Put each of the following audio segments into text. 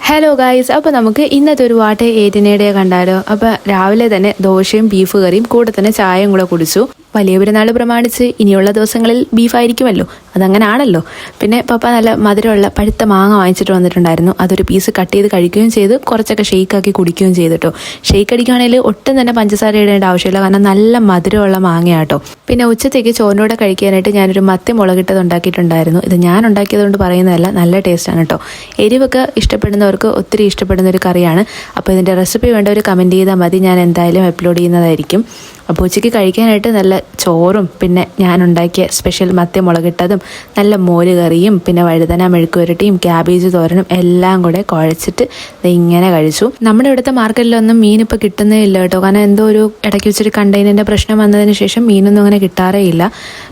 Hello guys, അപ്പോൾ നമുക്ക് ഇന്നത്തെ ഒരു വാട്ട ഏറ്റിനേടെ കണ്ടാലോ. അപ്പോൾ രാവിലെ തന്നെ ദോശയും ബീഫ് കറിയും കൂടെ തന്നെ ചായയും കൂടെ കുടിച്ചു. വലിയ പെരുന്നാൾ പ്രമാണിച്ച് ഇനിയുള്ള ദിവസങ്ങളിൽ ബീഫായിരിക്കുമല്ലോ, അതങ്ങനാണല്ലോ. പിന്നെ പപ്പ നല്ല മധുരമുള്ള പഴുത്ത മാങ്ങ വാങ്ങിച്ചിട്ട് വന്നിട്ടുണ്ടായിരുന്നു. അതൊരു പീസ് കട്ട് ചെയ്ത് കഴിക്കുകയും ചെയ്ത് കുറച്ചൊക്കെ ഷെയ്ക്കാക്കി കുടിക്കുകയും ചെയ്തിട്ടോ. ഷെയ്ക്ക് അടിക്കുകയാണെങ്കിൽ ഒട്ടും തന്നെ പഞ്ചസാര ഇടേണ്ട ആവശ്യമില്ല, കാരണം നല്ല മധുരമുള്ള മാങ്ങയാട്ടോ. പിന്നെ ഉച്ചത്തേക്ക് ചോറിനോടെ കഴിക്കാനായിട്ട് ഞാനൊരു മത്തി മുളകിട്ടത് ഉണ്ടാക്കിയിട്ടുണ്ടായിരുന്നു. ഇത് ഞാൻ ഉണ്ടാക്കിയതുകൊണ്ട് പറയുന്നതല്ല, നല്ല ടേസ്റ്റാണ് കേട്ടോ. എരിവൊക്കെ ഇഷ്ടപ്പെടുന്നവർക്ക് ഒത്തിരി ഇഷ്ടപ്പെടുന്ന ഒരു കറിയാണ്. അപ്പോൾ ഇതിൻ്റെ റെസിപ്പി വേണ്ടവർ കമൻറ്റ് ചെയ്താൽ മതി, ഞാൻ എന്തായാലും അപ്ലോഡ് ചെയ്യുന്നതായിരിക്കും. അപ്പോൾ ഉച്ചയ്ക്ക് കഴിക്കാനായിട്ട് നല്ല ചോറും പിന്നെ ഞാനുണ്ടാക്കിയ സ്പെഷ്യൽ മത്തി മുളകിട്ടതും നല്ല മോര് കറിയും പിന്നെ വഴുതന മെഴുക്കുവരട്ടിയും ക്യാബേജ് തോരനും എല്ലാം കൂടെ കുഴച്ചിട്ട് ഇങ്ങനെ കഴിച്ചു. നമ്മുടെ ഇവിടുത്തെ മാർക്കറ്റിലൊന്നും മീൻ ഇപ്പോൾ കിട്ടുന്നേ ഇല്ല കേട്ടോ, കാരണം എന്തോ ഒരു ഇടയ്ക്ക് വെച്ചൊരു കണ്ടെയ്നറിൻ്റെ പ്രശ്നം വന്നതിന് ശേഷം മീനൊന്നും അങ്ങനെ കിട്ടാറേ ഇല്ല.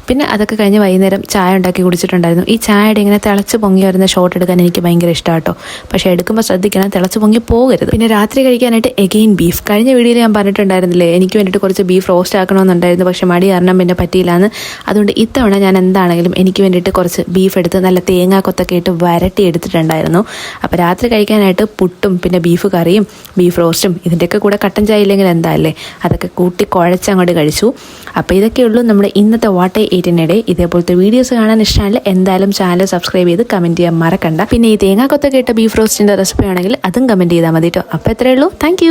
പിന്നെ അതൊക്കെ കഴിഞ്ഞ് വൈകുന്നേരം ചായ ഉണ്ടാക്കി കുടിച്ചിട്ടുണ്ടായിരുന്നു. ഈ ചായയുടെ ഇങ്ങനെ തിളച്ച് പൊങ്ങി വരുന്ന ഷോട്ട് എടുക്കാൻ എനിക്ക് ഭയങ്കര ഇഷ്ടമാണ് കേട്ടോ. പക്ഷേ എടുക്കുമ്പോൾ ശ്രദ്ധിക്കണം, തിളച്ച് പൊങ്ങി പോകരുത്. പിന്നെ രാത്രി കഴിക്കാനായിട്ട് എഗെയിൻ ബീഫ്. കഴിഞ്ഞ വീഡിയോയിൽ ഞാൻ പറഞ്ഞിട്ടുണ്ടായിരുന്നില്ലേ, എനിക്ക് വേണ്ടിയിട്ട് കുറച്ച് ബീഫ് റോസ്റ്റ് ആക്കണമെന്നുണ്ടായിരുന്നു, പക്ഷേ മടി കാരണം പിന്നെ പറ്റിയില്ലാന്ന്. അതുകൊണ്ട് ഇത്തവണ ഞാൻ എന്താണെങ്കിലും എനിക്ക് വേണ്ടിയിട്ട് കുറച്ച് ബീഫ് എടുത്ത് നല്ല തേങ്ങാക്കൊത്തൊക്കെ ഇട്ട് വരട്ടി എടുത്തിട്ടുണ്ടായിരുന്നു. അപ്പോൾ രാത്രി കഴിക്കാനായിട്ട് പുട്ടും പിന്നെ ബീഫ് കറിയും ബീഫ് റോസ്റ്റും ഇതിൻ്റെയൊക്കെ കൂടെ കട്ടൻ ചായ ഇല്ലെങ്കിൽ എന്താ അല്ലേ, അതൊക്കെ കൂട്ടി കുഴച്ചങ്ങോട്ട് കഴിച്ചു. അപ്പോൾ ഇതൊക്കെയുള്ളൂ നമ്മുടെ ഇന്നത്തെ വാട്ട് എയ്റ്റിനിടെ. ഇതേപോലത്തെ വീഡിയോസ് കാണാൻ ഇഷ്ടമാണെങ്കിൽ എന്തായാലും ചാനൽ സബ്സ്ക്രൈബ് ചെയ്ത് കമൻറ്റ് ചെയ്യാൻ മറക്കണ്ട. പിന്നെ ഈ തേങ്ങാക്കൊത്തൊക്കെ ഇട്ട ബീഫ് റോസ്റ്റിൻ്റെ റെസിപ്പി ആണെങ്കിൽ അതും കമൻറ്റ് ചെയ്താൽ മതി കേട്ടോ. അപ്പോൾ എത്രയേ ഉള്ളൂ. താങ്ക്